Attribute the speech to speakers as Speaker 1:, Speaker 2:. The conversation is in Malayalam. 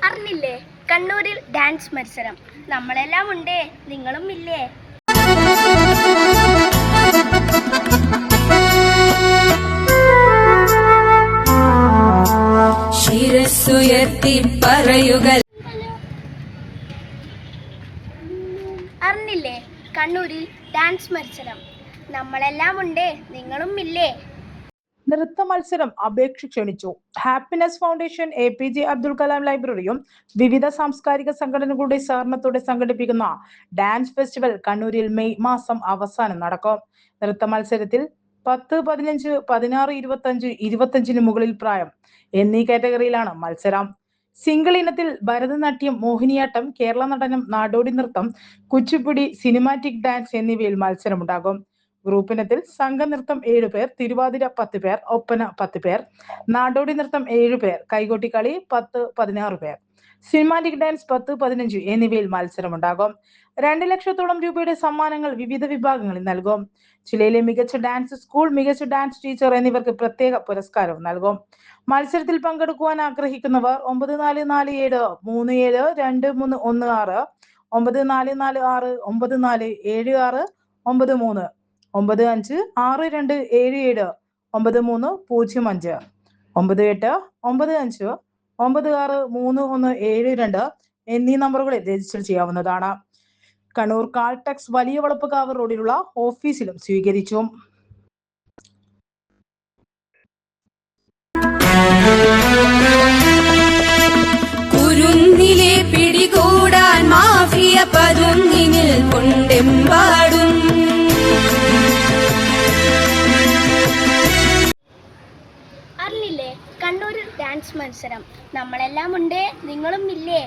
Speaker 1: അറിഞ്ഞില്ലേ? കണ്ണൂരിൽ ഡാൻസ് മത്സരം. നമ്മളെല്ലാം ഉണ്ടേ, നിങ്ങളും ഇല്ലേ?
Speaker 2: ശിരസ്സുയർത്തി പറയുക.
Speaker 1: അറിഞ്ഞില്ലേ? കണ്ണൂരിൽ ഡാൻസ് മത്സരം. നമ്മളെല്ലാം ഉണ്ടേ, നിങ്ങളും ഇല്ലേ?
Speaker 3: നൃത്ത മത്സരം അപേക്ഷ ക്ഷണിച്ചു. Happiness foundation, APJ Abdul Kalam ലൈബ്രറിയും വിവിധ സാംസ്കാരിക സംഘടനകളുടെ സഹകരണത്തോടെ സംഘടിപ്പിക്കുന്ന ഡാൻസ് ഫെസ്റ്റിവൽ കണ്ണൂരിൽ മെയ് മാസം അവസാനം നടക്കും. നൃത്ത മത്സരത്തിൽ 10, 15, 16, 25, 25 മുകളിൽ പ്രായം എന്നീ കാറ്റഗറിയിലാണ് മത്സരം. സിംഗിൾ ഇനത്തിൽ ഭരതനാട്യം, മോഹിനിയാട്ടം, കേരള നടനം, നാടോടി നൃത്തം, കുച്ചിപ്പുടി, സിനിമാറ്റിക് ഡാൻസ് എന്നിവയിൽ മത്സരമുണ്ടാകും. ഗ്രൂപ്പിനത്തിൽ സംഘനൃത്തം 7 പേർ, തിരുവാതിര 10 പേർ, ഒപ്പന 10 പേർ, നാടോടി നൃത്തം 7 പേർ, കൈകൊട്ടിക്കളി 10, 16 പേർ, സിനിമാറ്റിക് ഡാൻസ് 10, 15 എന്നിവയിൽ മത്സരമുണ്ടാകും. 2 ലക്ഷത്തോളം രൂപയുടെ സമ്മാനങ്ങൾ വിവിധ വിഭാഗങ്ങളിൽ നൽകും. ജില്ലയിലെ മികച്ച ഡാൻസ് സ്കൂൾ, മികച്ച ഡാൻസ് ടീച്ചർ എന്നിവർക്ക് പ്രത്യേക പുരസ്കാരവും നൽകും. മത്സരത്തിൽ പങ്കെടുക്കുവാൻ ആഗ്രഹിക്കുന്നവർ 9446372316, 9446947693, 9562779305, 9895963172 എന്നീ നമ്പറുകളിൽ രജിസ്റ്റർ ചെയ്യാവുന്നതാണ്. കണ്ണൂർ കാൾടെക്സ് വലിയ വളപ്പുകാവ് റോഡിലുള്ള ഓഫീസിലും സ്വീകരിച്ചു.
Speaker 2: കുരുന്നിലെ പിടികൂടാൻ മാഫിയ പതുങ്ങിനിൽ കൊണ്ടെമ്പാടും.
Speaker 1: അറിഞ്ഞില്ലേ? കണ്ണൂരിൽ ഡാൻസ് മത്സരം. നമ്മളെല്ലാം ഉണ്ടേ, നിങ്ങളും ഇല്ലേ?